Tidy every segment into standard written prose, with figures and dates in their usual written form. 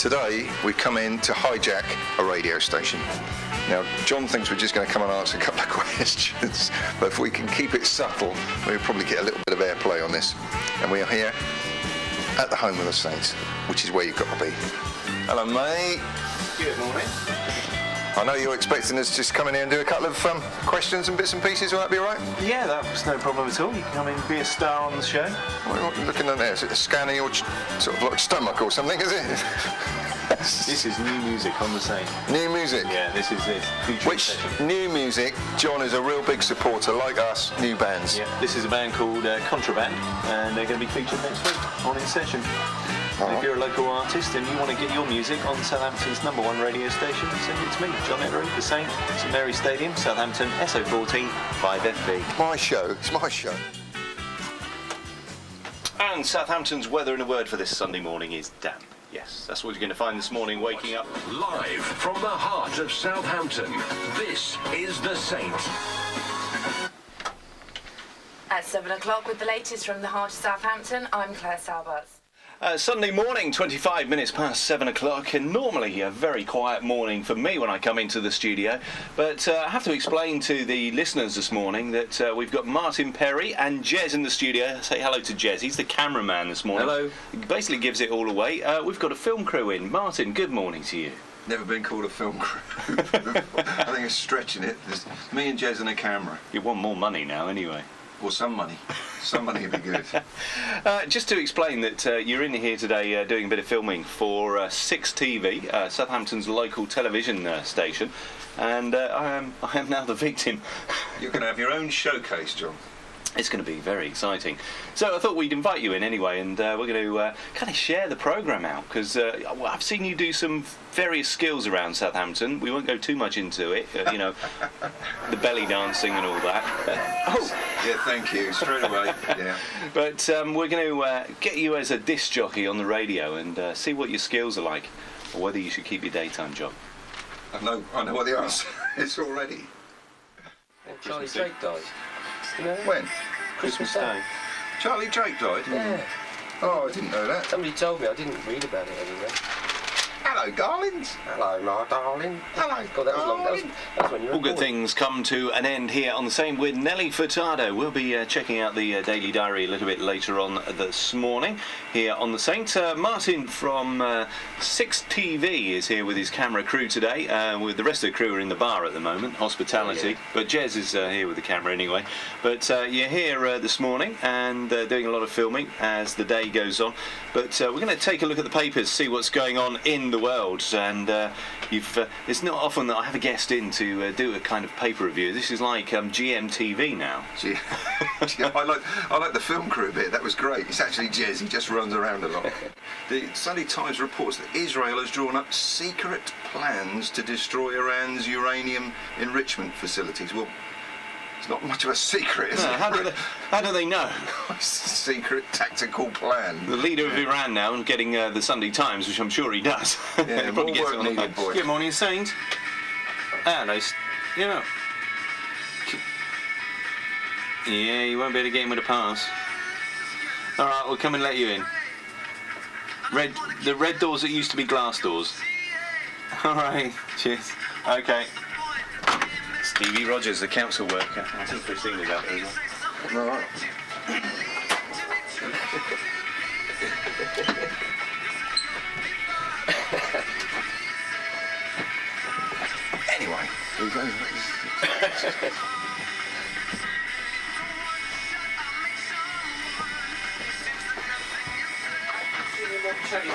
Today we come in to hijack a radio station. Now, John thinks we're just going to come and answer a couple of questions, but if we can keep it subtle, we'll probably get a little bit of airplay on this. And we are here at the home of the Saints, which is where you've got to be. Hello, mate. Good morning. I know you're expecting us to just come in here and do a couple of questions and bits and pieces. Will that be all right? Yeah, that's no problem at all. You can come in and be a star on the show. What are you looking at there? Is it a scanning your sort of like stomach or something, is it? This is new music on the Saint. New music? Yeah, this is it. Which session. New music? John is a real big supporter, like us, new bands. Yeah, this is a band called Contraband, and they're going to be featured next week on In Session. If you're a local artist and you want to get your music on Southampton's #1 radio station, send it to me, John Ellery, the Saint, St Mary's Stadium, Southampton, SO14 5FB. My show. It's my show. And Southampton's weather in a word for this Sunday morning is damp. Yes, that's what you're going to find this morning waking up. Live from the heart of Southampton, this is The Saint. At 7 o'clock with the latest from the heart of Southampton, I'm Claire Sourbutts. Sunday morning, 25 minutes past 7 o'clock, and normally a very quiet morning for me when I come into the studio, but I have to explain to the listeners this morning that we've got Martin Perry and Jezz in the studio. Say hello to Jezz, he's the cameraman this morning. Hello. He basically gives it all away. We've got a film crew in. Martin, good morning to you. Never been called a film crew. I think it's stretching it. There's me and Jezz and a camera. You want more money now anyway. Or some money. Some money would be good. Just to explain that you're in here today doing a bit of filming for 6 TV, Southampton's local television station, and I am now the victim. You're going to have your own showcase, John. It's going to be very exciting. So I thought we'd invite you in anyway, and we're going to kind of share the programme out, because I've seen you do some various skills around Southampton. We won't go too much into it, you know, the belly dancing and all that. Oh! Yeah, thank you, straight away, yeah. But we're going to get you as a disc jockey on the radio and see what your skills are like, or whether you should keep your daytime job. I know what the answer is already. Charlie Drake died. You know? When? Christmas Day. Charlie Drake died? Yeah. Oh, I didn't know that. Somebody told me. I didn't read about it anywhere. Hello, darlings. Hello, my darling. Hello, God, that was long. That was when you were All good born. things come to an end here on the same with Nelly Furtado. We'll be checking out the Daily Diary a little bit later on this morning here on the Saint. Martin from 6 TV is here with his camera crew today. With the rest of the crew are in the bar at the moment, hospitality. But Jezz is here with the camera anyway. But you're here this morning and doing a lot of filming as the day goes on. But we're going to take a look at the papers, see what's going on in the world, and it's not often that I have a guest in to do a kind of paper review. This is like GMTV now. I like the film crew bit. That was great. It's actually Jezz. He just runs around a lot. The Sunday Times reports that Israel has drawn up secret plans to destroy Iran's uranium enrichment facilities. Well, it's not much of a secret, is it? How do they know? It's a secret tactical plan. The leader of Iran now and getting the Sunday Times, which I'm sure he does. Yeah, He probably more gets it work on the needed, phone. boy. Good morning, Saint. Nice. Yeah. Yeah, you won't be able to get in with a pass. All right, we'll come and let you in. The red doors that used to be glass doors. All right, cheers. Okay. Stevie Rogers, the council worker. I think Christina's out there as well. All right. Anyway.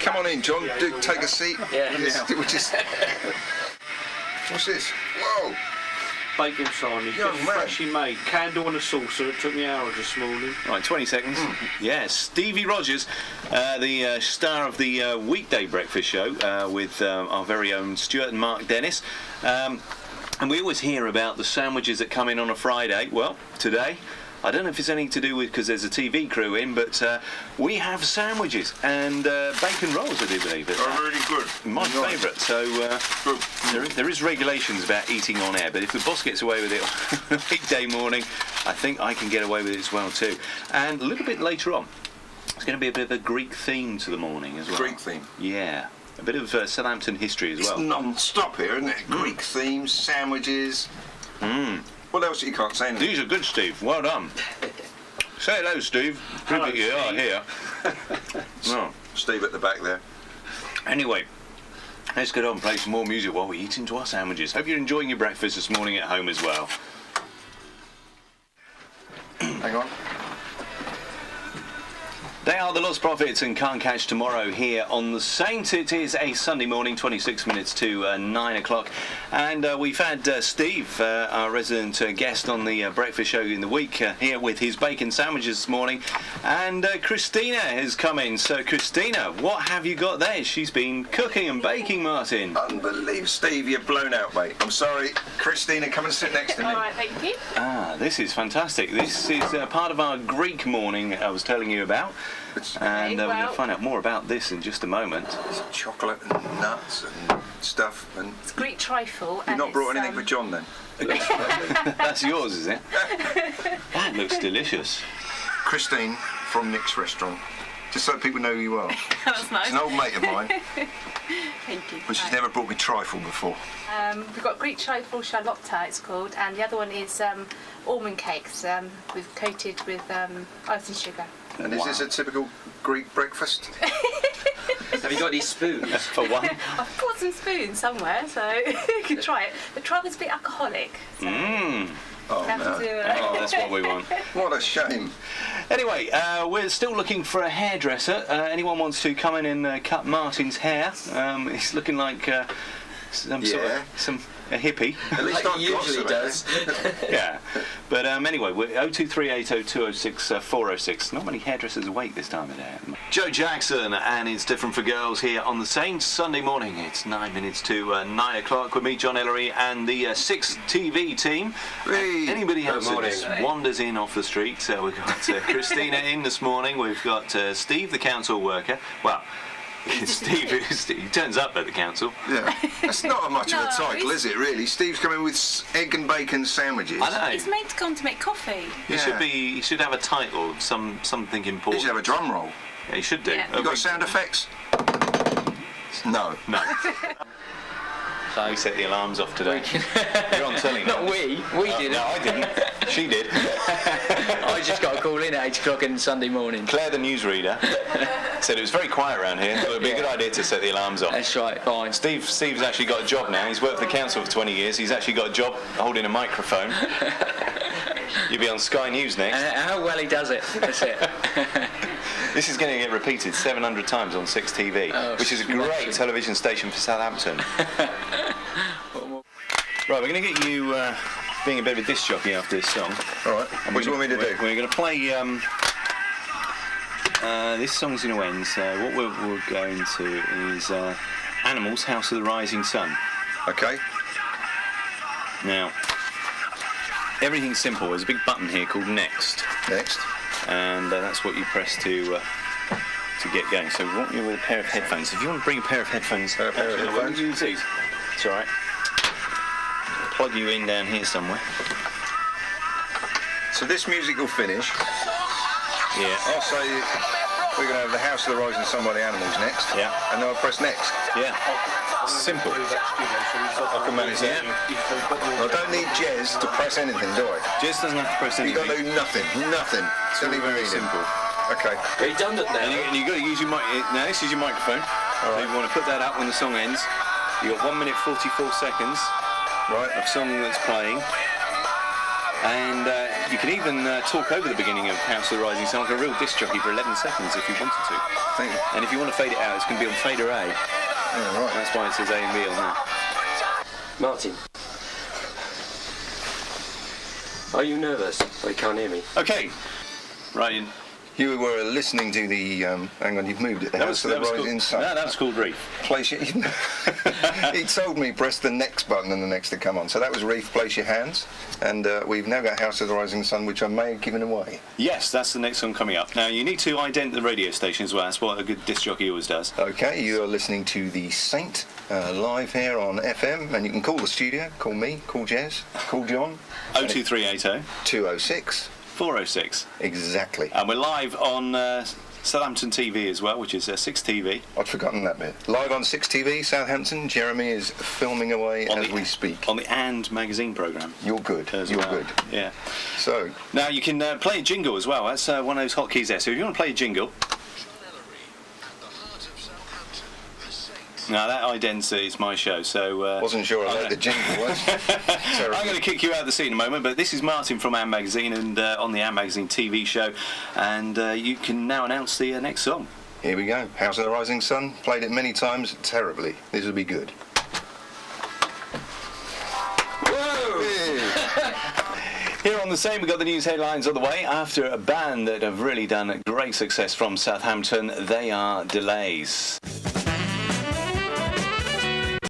Come on in, John. Do take a seat. Yeah. What's this? Whoa! Bacon sandwich, Young just man. freshly made, candle and a saucer. It took me hours this morning. Right, 20 seconds. Yes, Stevie Rogers, the star of the weekday breakfast show with our very own Stuart and Mark Dennis. And we always hear about the sandwiches that come in on a Friday. Well, today, I don't know if it's anything to do with because there's a TV crew in, but we have sandwiches and bacon rolls, I do believe. Oh, really good. My favourite. So there is regulations about eating on air, but if the boss gets away with it on a weekday morning, I think I can get away with it as well too. And a little bit later on, it's going to be a bit of a Greek theme to the morning as well. Greek theme? Yeah. A bit of Southampton history as It's well. non-stop here, isn't it? Greek themes, sandwiches. What else you can't say? These are good, Steve. Well done. Say hello, Steve. Good that you are here. No. Steve at the back there. Anyway, let's get on and play some more music while we eat into our sandwiches. Hope you're enjoying your breakfast this morning at home as well. Hang on. They are the Lost Prophets and Can't Catch Tomorrow here on the Saint. It is a Sunday morning, 26 minutes to 9 o'clock. And we've had Steve, our resident guest on the breakfast show in the week, here with his bacon sandwiches this morning. And Christina has come in. So, Christina, what have you got there? She's been cooking and baking, Martin. Unbelievable, Steve, you're blown out, mate. I'm sorry. Christina, come and sit next to me. All right, thank you. Ah, this is fantastic. This is part of our Greek morning I was telling you about. And we're going to find out more about this in just a moment. It's chocolate and nuts and stuff. And It's Greek trifle. you've not brought anything for John then? That's yours, is it? That looks delicious. Christine from Nick's restaurant. Just so people know who you are. That's nice. It's an old mate of mine, Thank you. but she's never brought me trifle before. We've got Greek trifle charlotta, it's called, and the other one is almond cakes with coated with ice and sugar. And is this a typical Greek breakfast? Have you got any spoons? For one. I've got some spoons somewhere, so you can try it. The trifol's a bit alcoholic. So Oh, have no. to, Oh, that's what we want. What a shame. Anyway, we're still looking for a hairdresser. Anyone wants to come in and cut Martin's hair? He's looking like some sort Yeah. of a hippie. At least Like I'm he usually gossiping. does. Yeah. But anyway, we're 02380206406. Not many hairdressers awake this time of day. Joe Jackson and It's Different for Girls here on the Saints Sunday morning. It's 9 minutes to 9 o'clock with me, John Ellery, and the 6 TV team. Hey. Anybody else that morning. just wanders in off the street? We've got Christina in this morning. We've got Steve, the council worker. Well, Steve, he turns up at the council. Yeah. That's not much of a No, title, it's- is it, really? Steve's coming with egg and bacon sandwiches. I know. It's meant to come to make coffee. He should have a title, something He important. should have a drum roll. Yeah, he should do. Yeah. You got sound effects? No. No. So we set the alarms off today. You're on telly now. Not we didn't. No, I didn't. She did. I just got a call in at 8 o'clock on Sunday morning. Claire, the newsreader, said it was very quiet around here, so it would be a good idea to set the alarms off. That's right, fine. Steve's actually got a job now. He's worked for the council for 20 years. He's actually got a job holding a microphone. You'll be on Sky News next. How well he does it. That's it. This is going to get repeated 700 times on 6 TV, which is a great television station for Southampton. Right, we're going to get you being a bit of a disc jockey after this song. All right. What do you want me to do? We're going to play this song's going to end. So what we're going to is Animals, House of the Rising Sun. Okay. Now, everything's simple. There's a big button here called Next, Next. and that's what you press to get going. So we want you with a pair of headphones. If you want to bring a pair of headphones, A pair of headphones? use these. It's all right. Plug you in down here somewhere. So this music will finish. Yeah. I'll say we're going to have the House of the Rising Sun by the Animals next. Yeah. And then I'll press next. Yeah. Simple. I can manage that. I don't need Jezz to press anything, do I? Jezz doesn't have to press You've anything. got to do nothing. Nothing. Don't even very read it. simple. Okay. Redundant now. And you've got to use your mic. Now this is your microphone. So you want to put that up when the song ends. You've got 1 minute 44 seconds Right. of song that's playing. And you can even talk over the beginning of House of the Rising Sun like a real disc jockey for 11 seconds if you wanted to. Thank you. And if you want to fade it out, it's going to be on fader A. Yeah, right. That's why it says A and B on there. Martin. Are you nervous? Oh, you can't hear me. Okay. Right. You were listening to the. Hang on, you've moved it. The House of the Rising Sun. No, that was called Reef. Place your. He told me press the next button and the next to come on. So that was Reef. Place your hands, and we've now got House of the Rising Sun, which I may have given away. Yes, that's the next song coming up. Now you need to ident the radio station as well. That's what a good disc jockey always does. Okay, you are listening to the Saint live here on FM, and you can call the studio, call me, call Jezz, call John. 02380 206. 406. Exactly. And we're live on Southampton TV as well, which is 6 TV. I'd forgotten that bit. Live on 6 TV, Southampton. Jeremy is filming away as we speak. On the And magazine programme. You're good. You're good. Yeah. So now you can play a jingle as well. That's one of those hotkeys there. So if you want to play a jingle. No, that idents is my show, so... wasn't sure I liked the jingle, was I'm going to kick you out of the scene in a moment, but this is Martin from And Magazine and on the And Magazine TV show, and you can now announce the next song. Here we go. House of the Rising Sun. Played it many times, terribly. This will be good. Here on the same, we've got the news headlines on the way. After a band that have really done great success from Southampton, they are Delays.